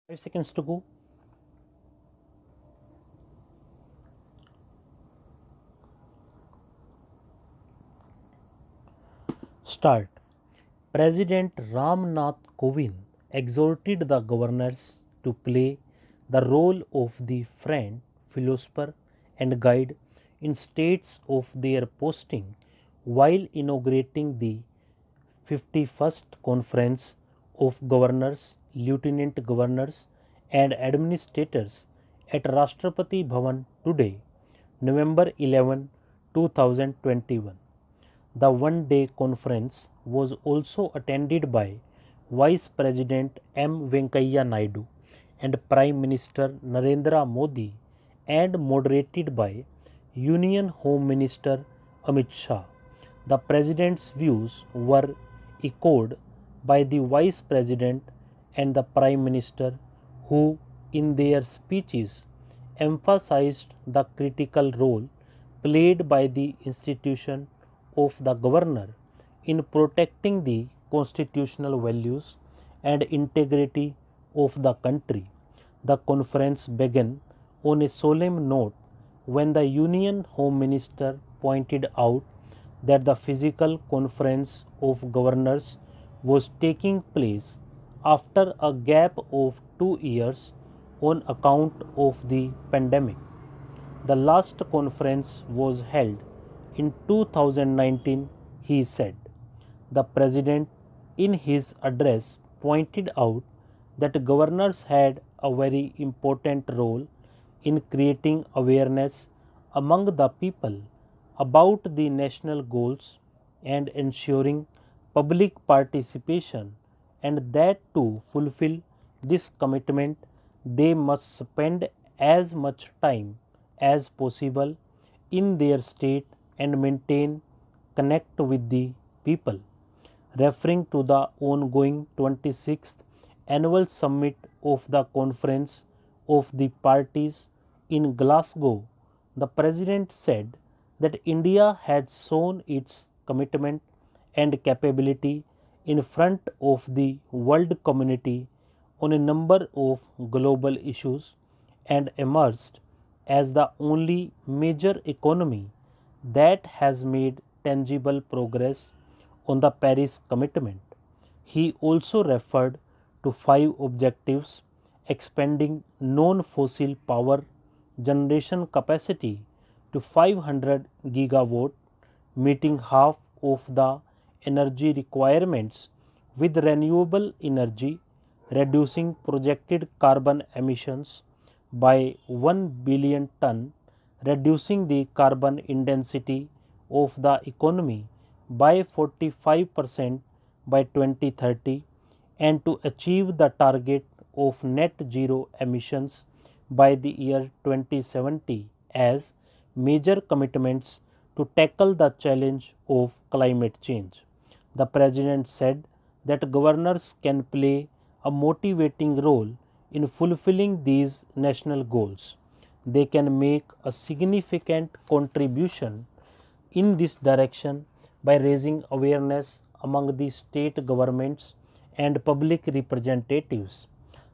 5 seconds to go. Start. President Ram Nath Kovind exhorted the governors to play the role of the friend, philosopher, and guide in states of their posting while inaugurating the 51st Conference of Governors, Lieutenant Governors, and Administrators at Rashtrapati Bhavan today, November 11, 2021. The one-day conference was also attended by Vice President M. Venkaiah Naidu and Prime Minister Narendra Modi and moderated by Union Home Minister Amit Shah. The President's views were echoed by the Vice President and the Prime Minister, who, in their speeches, emphasized the critical role played by the institution of the governor in protecting the constitutional values and integrity of the country. The conference began on a solemn note when the Union Home Minister pointed out that the physical conference of governors was taking place after a gap of 2 years on account of the pandemic. The last conference was held in 2019, he said. The President, in his address, pointed out that governors had a very important role in creating awareness among the people about the national goals and ensuring public participation, and that to fulfill this commitment they must spend as much time as possible in their state and maintain connect with the people. Referring to the ongoing 26th annual summit of the Conference of the Parties in Glasgow, the President said that India has shown its commitment and capability in front of the world community on a number of global issues and emerged as the only major economy that has made tangible progress on the Paris commitment. He also referred to five objectives: expanding non fossil power generation capacity to 500 gigawatt, meeting half of the energy requirements with renewable energy, reducing projected carbon emissions by 1 billion ton, reducing the carbon intensity of the economy by 45% by 2030, and to achieve the target of net zero emissions by the year 2070 as major commitments to tackle the challenge of climate change. The President said that governors can play a motivating role in fulfilling these national goals. They can make a significant contribution in this direction by raising awareness among the state governments and public representatives.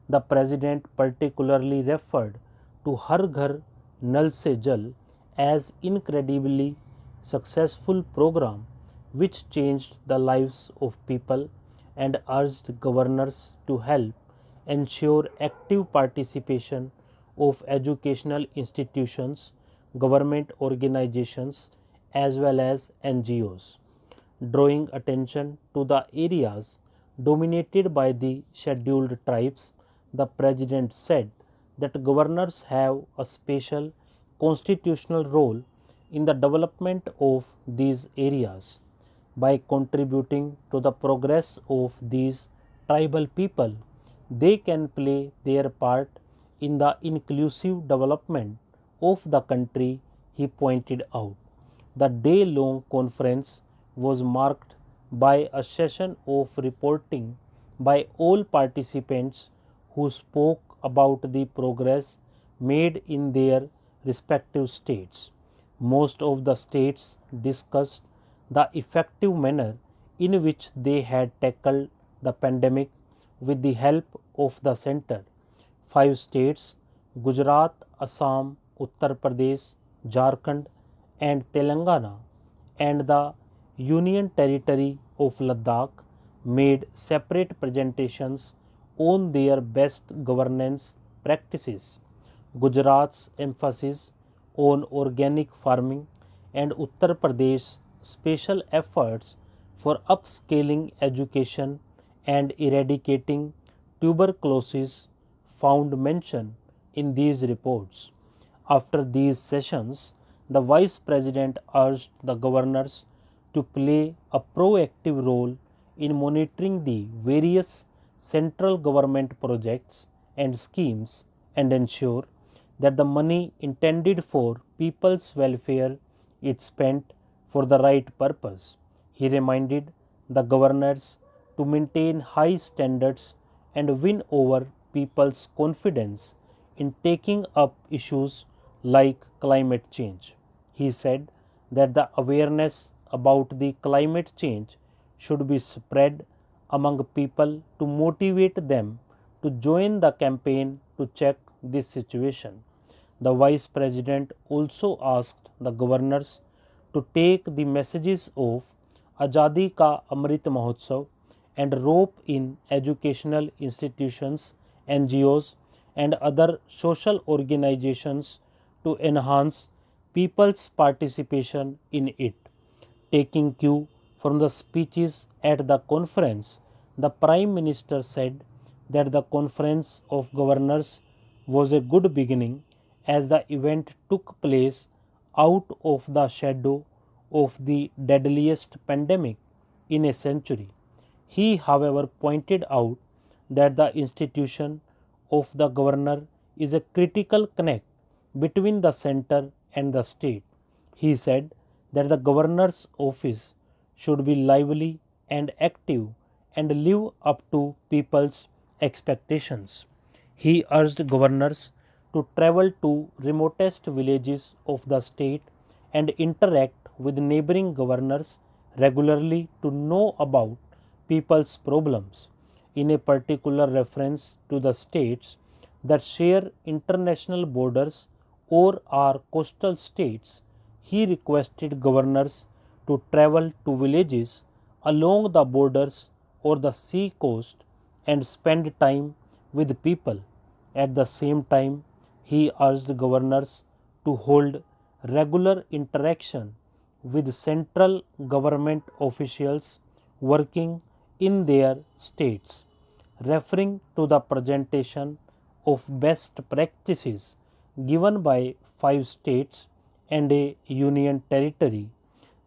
The President particularly referred to Har Ghar Nal Se Jal as incredibly successful program which changed the lives of people, and urged governors to help ensure active participation of educational institutions, government organizations, as well as NGOs. Drawing attention to the areas dominated by the scheduled tribes, the President said that governors have a special constitutional role in the development of these areas. By contributing to the progress of these tribal people, they can play their part in the inclusive development of the country, he pointed out. The day long conference was marked by a session of reporting by all participants who spoke about the progress made in their respective states. Most of the states discussed the effective manner in which they had tackled the pandemic with the help of the center. 5 states Gujarat, Assam, Uttar Pradesh, Jharkhand, and Telangana, and the Union Territory of Ladakh made separate presentations on their best governance practices. Gujarat's emphasis on organic farming and Uttar Pradesh's special efforts for upscaling education and eradicating tuberculosis found mention in these reports. After these sessions, the Vice President urged the governors to play a proactive role in monitoring the various central government projects and schemes and ensure that the money intended for people's welfare is spent for the right purpose. He reminded the governors to maintain high standards and win over people's confidence in taking up issues like climate change. He said that the awareness about the climate change should be spread among people to motivate them to join the campaign to check this situation. The Vice President also asked the governors to take the messages of Azadi Ka Amrit Mahotsav and rope in educational institutions, NGOs, and other social organizations to enhance people's participation in it. Taking cue from the speeches at the conference, the Prime Minister said that the Conference of Governors was a good beginning as the event took place out of the shadow of the deadliest pandemic in a century. He, however, pointed out that the institution of the governor is a critical connect between the center and the state. He said that the governor's office should be lively and active and live up to people's expectations. He urged governors to travel to remotest villages of the state and interact with neighboring governors regularly to know about people's problems. In a particular reference to the states that share international borders or are coastal states, he requested governors to travel to villages along the borders or the sea coast and spend time with people. At the same time, he urged governors to hold regular interaction with central government officials working in their states. Referring to the presentation of best practices given by 5 states and a union territory,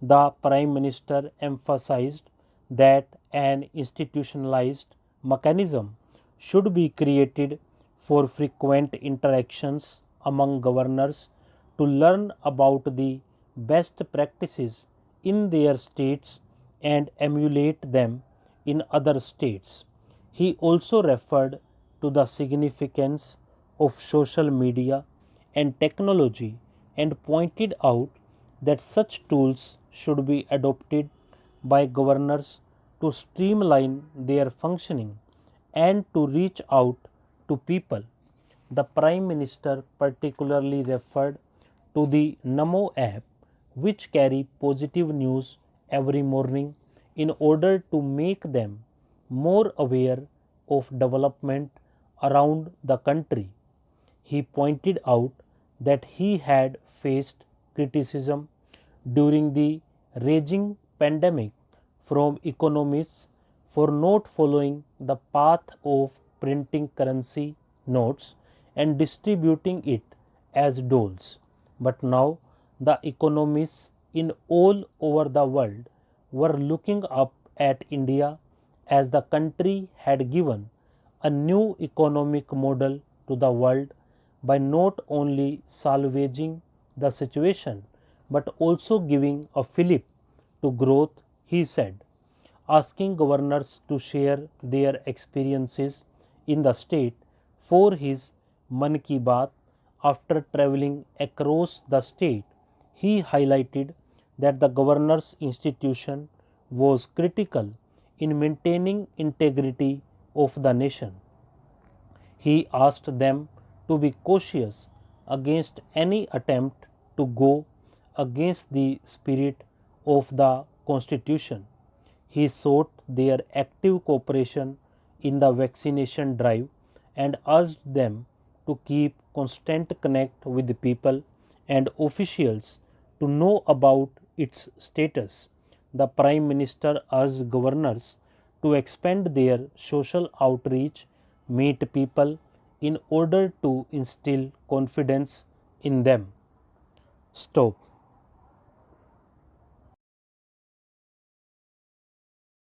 the Prime Minister emphasized that an institutionalized mechanism should be created for frequent interactions among governors to learn about the best practices in their states and emulate them in other states. He also referred to the significance of social media and technology and pointed out that such tools should be adopted by governors to streamline their functioning and to reach out to people. The Prime Minister particularly referred to the Namo app, which carry positive news every morning in order to make them more aware of development around the country. He pointed out that he had faced criticism during the raging pandemic from economists for not following the path of printing currency notes and distributing it as doles. But now the economists in all over the world were looking up at India as the country had given a new economic model to the world by not only salvaging the situation but also giving a fillip to growth, he said. Asking governors to share their experiences in the state for his Man Ki Baat after traveling across the state, he highlighted that the governor's institution was critical in maintaining integrity of the nation. He asked them to be cautious against any attempt to go against the spirit of the Constitution. He sought their active cooperation in the vaccination drive and urged them to keep constant connect with the people and officials to know about its status. The Prime Minister urged governors to expand their social outreach, meet people in order to instill confidence in them. Stop.